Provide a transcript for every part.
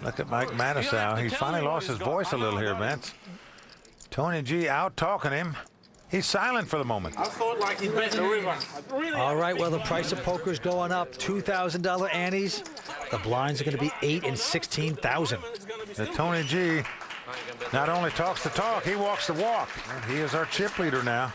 Look at Mike Matusow. He's finally lost his voice a little here, Vince. Tony G out talking him. He's silent for the moment. I thought like he'd bet the river. All right, well, the price of poker's going up. $2,000 antes. The blinds are going to be $8,000 and $16,000. The Tony G not only talks the talk, he walks the walk. And he is our chip leader now.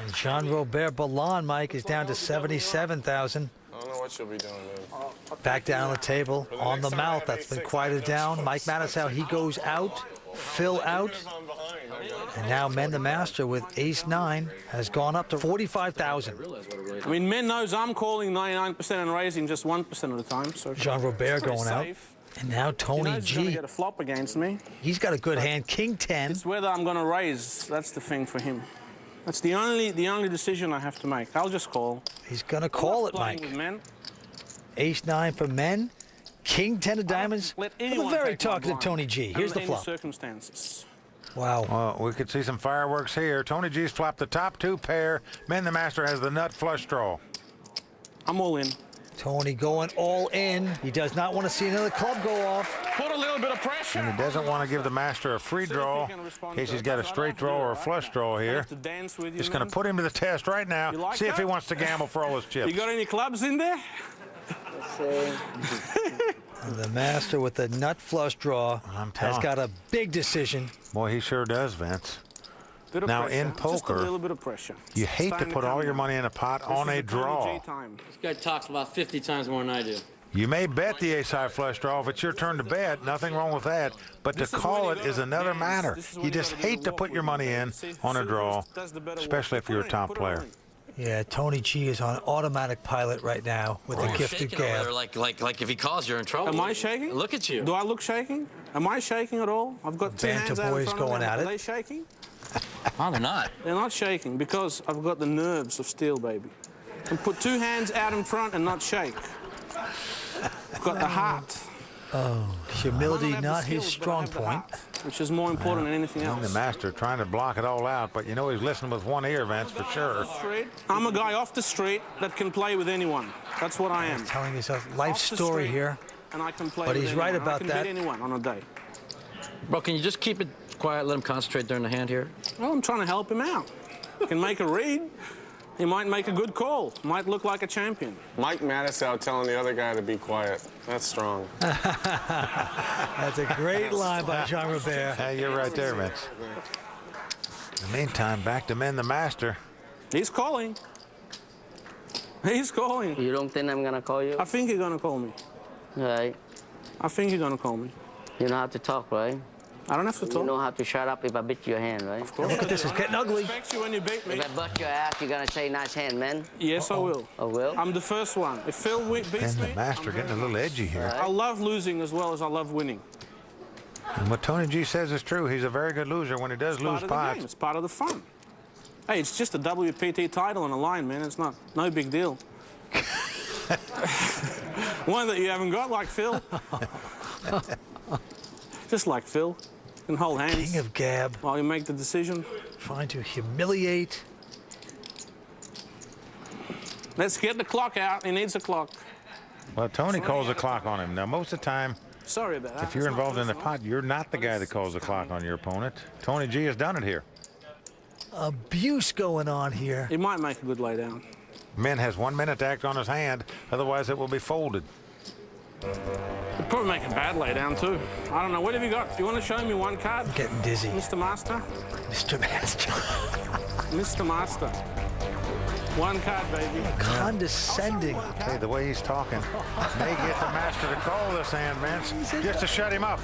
And Jean-Robert Ballon, Mike, is down to $77,000. I don't know what you'll be doing, man. Back down on the table, on the mouth. That's been quieted down. Mike Matusow, he goes out. Phil out. And now Men the Master with ace-9 has gone up to $45,000. I mean, Men knows I'm calling 99% and raising just 1% of the time. So Jean-Robert going out. And now Tony He's going to G. get a flop against me. He's got a good hand. King 10. It's whether I'm going to raise. That's the thing for him. That's the only decision I have to make. I'll just call. He's going to call it, Mike. With Men. Ace-9 for Men. King 10 of diamonds. Let A anyone very take my talkative blind Tony G. Here's under the any flop. circumstances. Wow. Well, we could see some fireworks here. Tony G's flopped the top 2 pair. Men the Master has the nut flush draw. I'm all in. Tony going all in. He does not want to see another club go off. Put a little bit of pressure. And he doesn't want to give the Master a free draw in case he's got a straight draw or a flush draw here. Just going to put him to the test right now. like See if he that? wants to gamble for all his chips. You got any clubs in there? And the Master with the nut flush draw I'm has telling. got a big decision. Boy, he sure does, Vince. Bit of Now, pressure. in Just poker, a little bit of pressure. You hate to Time put all come your now. money in a pot This on is a the Tony draw. G time. This guy talks about 50 times more than I do. You may bet the ace-high flush draw if it's your turn to bet. Nothing wrong with that. But to This is call when it you is gotta another dance. matter. This is when You you just gotta do hate the to walk put your with money it. in See on a who draw, does the better especially walk. if you're a Put it in, top put it player. on. Yeah, Tony G is on automatic pilot right now with the gifted Shaking over gab. there like if he calls, you're in trouble. Am I shaking? Look at you. Do I look shaking? Am I shaking at all? I've got two Banter hands out in boys front of me. going at Are it. they shaking? Oh, they're not. They're not shaking because I've got the nerves of steel, baby. And put two hands out in front and not shake. I've got the heart. Humility I don't have the not his skills, but I strong have the point. heart, which is more important than anything And the else. Master trying to block it all out, but you know he's listening with one ear, Vince, for sure. I'm a guy off the street that can play with anyone. That's what I am. Telling his life Off the story street, here. And I can play But with he's right anyone. about I can that. beat anyone on a day. Bro, can you just keep it quiet, let him concentrate during the hand here? Well, I'm trying to help him out. He can make a read. He might make a good call. Might look like a champion. Mike Matusow telling the other guy to be quiet. That's strong. That's a great line by Jean-Robert. Hey, you're right there, Vince. In the meantime, back to Men the Master. He's calling. He's calling. You don't think I'm gonna call you? I think you're gonna call me. Right. I think you're gonna call me. You know how to talk, right? I don't have to You talk. know how to shut up if I beat your hand, right? Look at this, it's getting ugly. I respect you when you beat me. If I bust your ass, you're gonna say nice hand, man. Yes, I will. Oh, will? I'm the first one. If Phil beats Men me, the Master I'm getting a very little edgy here. I love losing as well as I love winning. And what Tony G says is true. He's a very good loser when he does It's lose part of the game. pots. It's part of the fun. Hey, it's just a WPT title on the line, man. It's no big deal. One that you haven't got, like Phil. Just like Phil. Can hold hands King of gab, while you make the decision. trying to humiliate. Let's get the clock out. He needs a clock. Well, Tony calls the clock on him. Now, most of the time, Sorry about that. if you're It's not involved in the personal. pot, you're not the guy that calls the clock on your opponent. Tony G has done it here. Abuse going on here. He might make a good laydown. Men has 1 minute to act on his hand, otherwise it will be folded. He'd probably make a bad laydown too. I don't know. What have you got? You want to show me one card, Getting dizzy. Mr. Master? Mr. Master. Mr. Master. One card, baby. Condescending. Hey, the way he's talking may get the Master to call this hand, Vince, just to shut him up.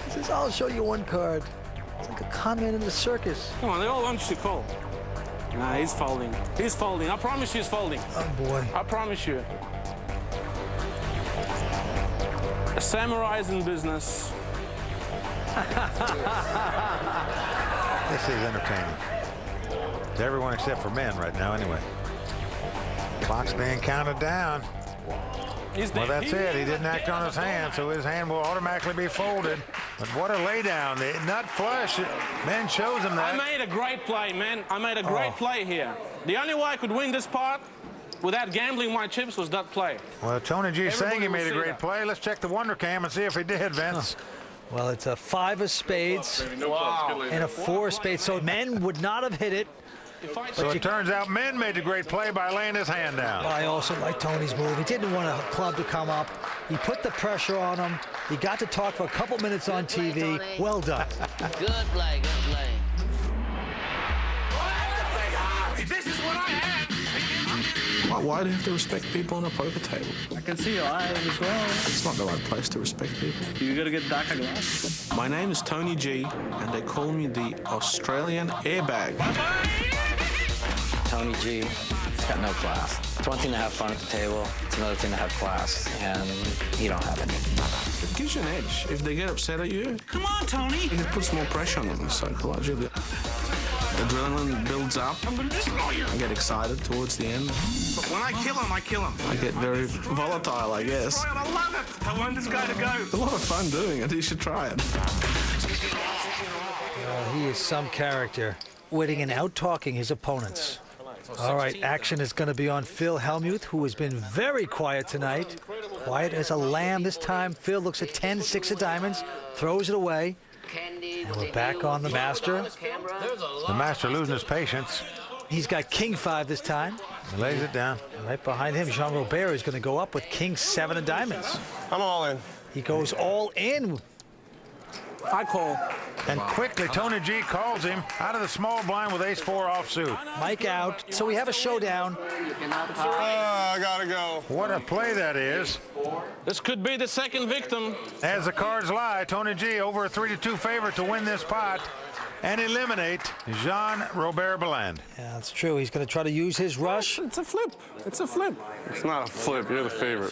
He says, I'll show you one card. It's like a con man in the circus. Come on, they all want you to call. Nah, he's folding. He's folding. I promise you he's folding. Oh, boy. I promise you. A samurai's in business. This is entertaining. To everyone except for Men right now, anyway. Clock's being counted down. He's Well, there. that's it. He didn't act on his hand, so his hand will automatically be folded. But what a laydown. The nut flush. Men shows him I that. made a great play, man. I made a great play here. The only way I could win this part without gambling my chips was that play. Well, Tony G saying he Everybody made a will see great that. play. Let's check the Wonder Cam and see if he did, Vince. Well, it's a 5 of spades and a 4 of spades, so men would not have hit it. So it turns out men made the great play by laying his hand down. I also like Tony's move. He didn't want a club to come up. He put the pressure on him. He got to talk for a couple minutes on TV. Well done. Good play, good play. This is what I had. Why do you have to respect people on a poker table? I can see your eyes as well. It's not the right place to respect people. You gotta get darker glass. My name is Tony G, and they call me the Australian airbag. Tony G, he's got no class. It's one thing to have fun at the table. It's another thing to have class, and you don't have any. It gives you an edge. If they get upset at you, Come on, Tony. it puts more pressure on them psychologically. Adrenaline builds up. I get excited towards the end. But when I kill him, I kill him. I get very volatile, I guess. I love it. I want this guy to go. It's a lot of fun doing it. You should try it. He is some character, winning and out-talking his opponents. All right, action is going to be on Phil Hellmuth, who has been very quiet tonight. Quiet as a lamb this time. Phil looks at 10, 6 of diamonds, throws it away. And we're back on the master. The master losing his patience. He's got king 5 this time. He lays it down. And right behind him, Jean Robert is going to go up with king 7 of diamonds. I'm all in. He goes all in. I call. And quickly, Tony G calls him out of the small blind with ace-4 offsuit. Mike out. So we have a showdown. I gotta go. What a play that is. This could be the second victim. As the cards lie, Tony G over a 3-2 favorite to win this pot and eliminate Jean Robert Belland. Yeah, that's true. He's going to try to use his rush. It's a flip. It's a flip. It's not a flip. You're the favorite.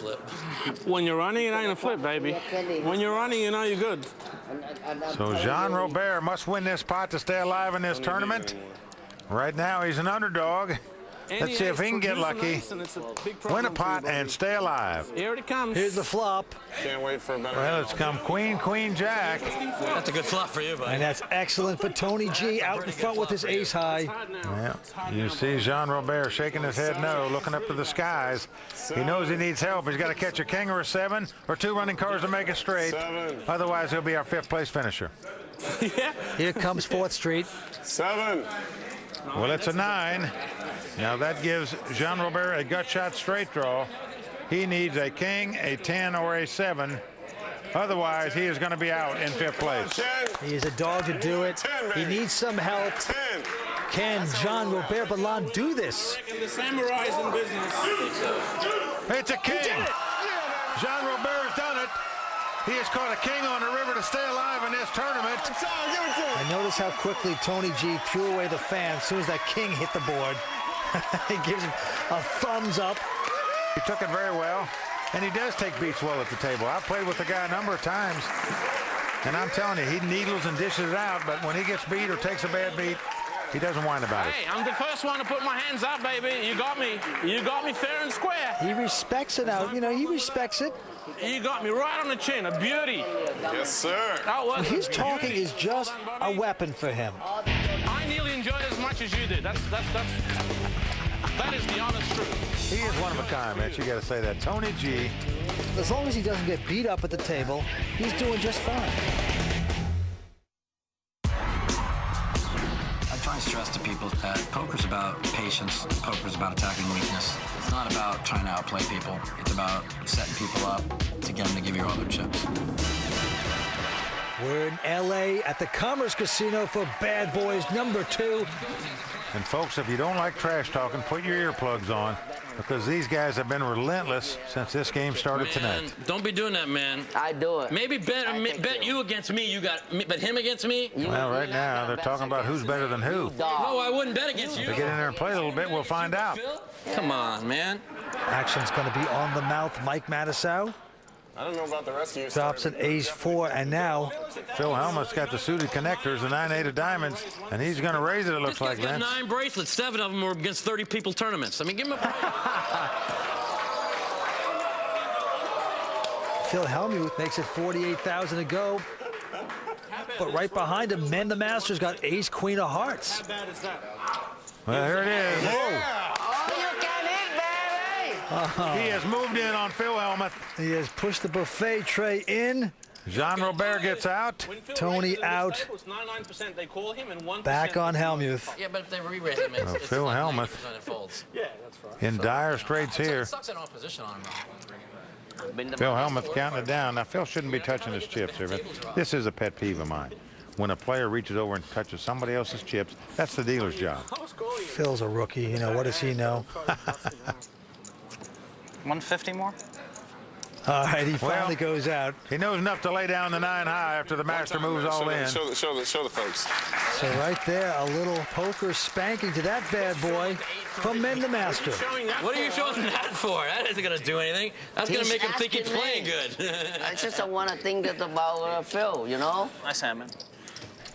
When you're running, it ain't a flip, baby. When you're running, you know you're good. So Jean Robert must win this pot to stay alive in this tournament. Right now, he's an underdog. Let's see if he can get lucky, win a pot, and stay alive. Here it comes. Here's the flop. Can't wait for a better. Well, it's come queen, queen, jack. That's a good flop for you, buddy. And that's excellent for Tony G out in front with his ace high. Yeah, you see Jean Robert shaking his head no, looking up to the skies. He knows he needs help. He's got to catch a king or a 7 or 2 running cards to make it straight. 7. Otherwise, he'll be our 5th place finisher. Yeah. Here comes 4th Street. 7. Well, it's a 9. Now that gives Jean Robert a gut shot straight draw. He needs a king, a 10, or a 7. Otherwise, he is going to be out in 5th place. 10. He is a dog to do it. He needs some help. 10. Can Jean Robert Belland do this? The samurai's in business. It's a king. Jean Robert has done it. He has caught a king on the river to stay alive in this tournament. And notice how quickly Tony G threw away the fan as soon as that king hit the board. He gives him a thumbs up. He took it very well, and he does take beats well at the table. I've played with the guy a number of times, and I'm telling you, he needles and dishes it out, but when he gets beat or takes a bad beat, he doesn't whine about it. Hey, I'm the first one to put my hands up, baby. You got me. You got me fair and square. He respects it out. You know, he respects it. You got me right on the chin. A beauty. Yes, sir. That was His a talking beauty. is just a weapon for him. I nearly enjoyed it as much as you did. That is the honest truth. He is one of a kind, Mitch. You got to say that. Tony G. As long as he doesn't get beat up at the table, he's doing just fine. I try and stress to people that poker's about patience, poker's about attacking weakness. It's not about trying to outplay people. It's about setting people up to get them to give you all their chips. We're in L.A. at the Commerce Casino for Bad Boys #2. And folks, if you don't like trash talking, put your earplugs on, because these guys have been relentless since this game started tonight. Man, don't be doing that, man. I do it. Maybe bet you against me. You got me, but him against me? Well, right now, they're talking about who's better than who. No, I wouldn't bet against you. If they get in there and play a little bit, we'll find out. Come on, man. Action's going to be on the mouth. Mike Matusow I don't know about the rest of you. drops an ace-4, and now Phil Hellmuth's got the suited connectors, the 9-8 of diamonds, and he's going to raise it, it looks This like, guy's got Vince. 9 bracelets. 7 of them were against 30 people tournaments. I mean, give him a break. Phil Hellmuth makes it 48,000 to go. But right behind him, Men the Master's got ace-queen of hearts. How bad is that? Well, here it is. Oh, you can hit, baby. He has moved in on Phil Hellmuth. He has pushed the buffet tray in. Jean Robert gets out. Tony out. 99% they call him and 1% Back on Helmuth. Yeah, but if they re-raise him, it's Phil like Hellmuth. 90% it folds. Yeah, that's right. In dire straits here. It sucks in all position on him, though. Phil Hellmuth counting it down. Now, Phil shouldn't be touching his chips here, but this is a pet peeve of mine. When a player reaches over and touches somebody else's chips, that's the dealer's job. Phil's a rookie. You know, what does he know? 150 more? All right, he finally Well, goes out. He knows enough to lay down the 9 high after the master moves all in. Show the folks. So right there, a little poker spanking to that bad boy from Men the Master. What are you showing that for? That isn't going to do anything. That's going to He's make him think he's asking playing me. good. I just want to think that about Phil, you know? Nice hand, man.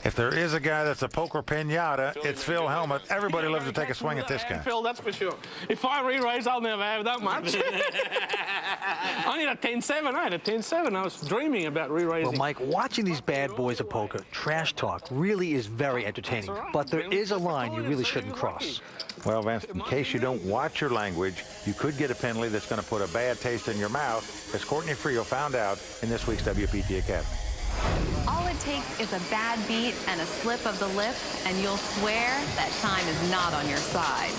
If there is a guy that's a poker pinata, it's Phil Hellmuth. Everybody loves to take a swing at this guy. Phil, that's for sure. If I re-raise, I'll never have that much. I need a 10-7. I had a 10-7. I was dreaming about re-raising. Well, Mike, watching these bad boys of poker, trash talk, really is very entertaining. But there is a line you really shouldn't cross. Well, Vince, in case you don't watch your language, you could get a penalty that's going to put a bad taste in your mouth, as Courtney Friel found out in this week's WPT Academy. All it takes is a bad beat and a slip of the lip, and you'll swear that time is not on your side.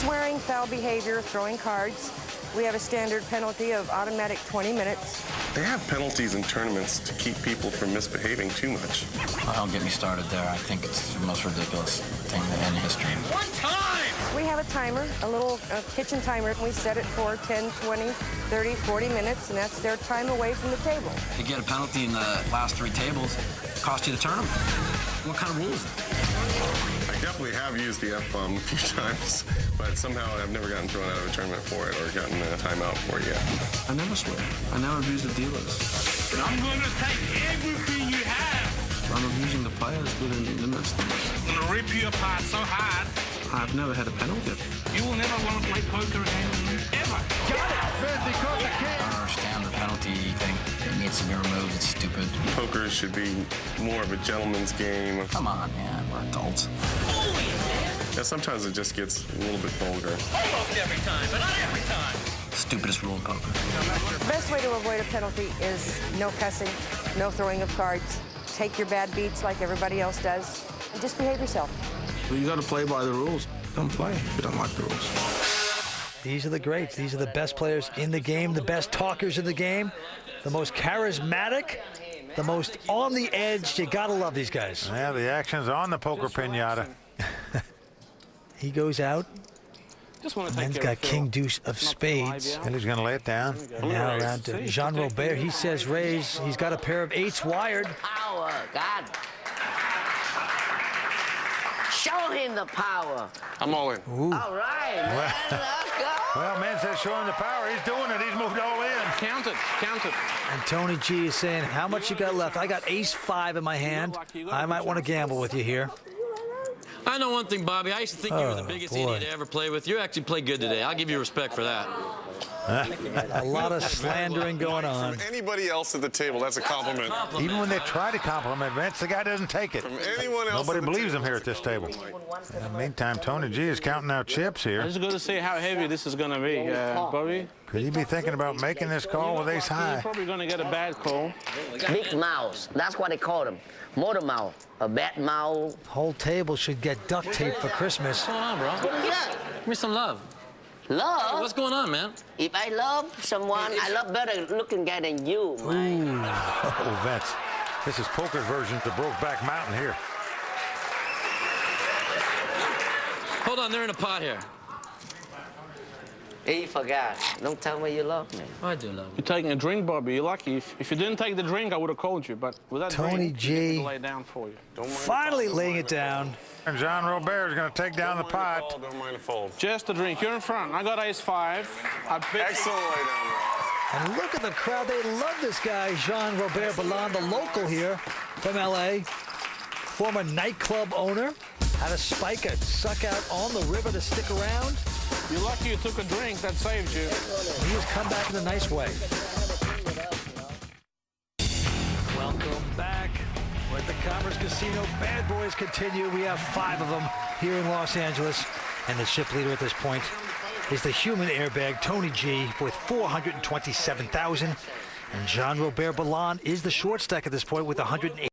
Swearing, foul behavior, throwing cards. We have a standard penalty of automatic 20 minutes. They have penalties in tournaments to keep people from misbehaving too much. Oh, don't get me started there. I think it's the most ridiculous thing in history. We have a timer, a little kitchen timer. We set it for 10, 20, 30, 40 minutes, and that's their time away from the table. You get a penalty in the last 3 tables, cost you the tournament. What kind of rules is it? I definitely have used the F-bomb a few times, but somehow I've never gotten thrown out of a tournament for it or gotten a timeout for it yet. I never swear. I never abuse the dealers. I'm going to take everything you have. I'm abusing the players within limits. I'm going to rip you apart so hard, I've never had a penalty. you will never want to play poker again, ever. I don't understand the penalty thing. It needs to be removed. It's stupid. Poker should be more of a gentleman's game. Come on, man. We're adults. Yeah, sometimes it just gets a little bit vulgar. Almost every time, but not every time. Stupidest rule in poker. The best way to avoid a penalty is no cussing, no throwing of cards. Take your bad beats like everybody else does, and just behave yourself. Well, you got to play by the rules. Don't play if you don't like the rules. These are the greats. These are the best players in the game, the best talkers in the game, the most charismatic, the most on the edge. You gotta love these guys. Yeah, the action's on the poker pinata. He goes out. Just want to take Man's care got of Phil. king deuce of spades. And he's going to lay it down. And now around to Jean Robert. He says raise. He's got a pair of 8s wired. Power, God. Show him the power. I'm all in. Ooh. All right, man, let's go. Well, man says show him the power. He's doing it. He's moved all in. Count it. Count it. And Tony G is saying, how much you got left? I got ace-5 in my hand. I might want to gamble with you here. I know one thing, Bobby. I used to think you were the biggest boy. idiot to ever play with. You actually played good today. I'll give you respect for that. A lot of slandering going on. From anybody else at the table, that's a compliment. Even when they try to compliment Vince, the guy doesn't take it. From anyone else Nobody at the believes table. him here at this table. In the meantime, Tony G is counting out chips I here. just got to see how heavy this is going to be, Bobby. Could he be thinking about making this call with ace You're high? probably going to get a bad call. Big mouse. That's what they call them. Motor mouth. A bad mouth. Whole table should get duct tape for Christmas. What's going on, bro? What is that? Give me some love. Love? What's going on, man? If I love someone, I love better looking guy than you, man. Oh, Vince. This is poker's version of the Brokeback Mountain here. Hold on, they're in a pot here. He forgot. Don't tell me you love me. I do love you. You're taking a drink, Bobby. You're lucky. If you didn't take the drink, I would have called you. But with that Tony drink, G. you need to lay down for you. Don't mind Finally the fold, laying don't it down. And Jean Robert is going to take down the mind the pot. fold, don't mind the fold. Just a drink. You're in front. I got ace-5. I bet. Excellent lay down there. And look at the crowd. They love this guy, Jean Robert Ballon, the local here from L.A., former nightclub owner. Had a spike, a suck out on the river to stick around. You're lucky you took a drink. That saved you. He has come back in a nice way. Welcome back. We're at the Commerce Casino. Bad boys continue. We have 5 of them here in Los Angeles. And the ship leader at this point is the human airbag, Tony G, with 427,000. And Jean-Robert Ballon is the short stack at this point with 108.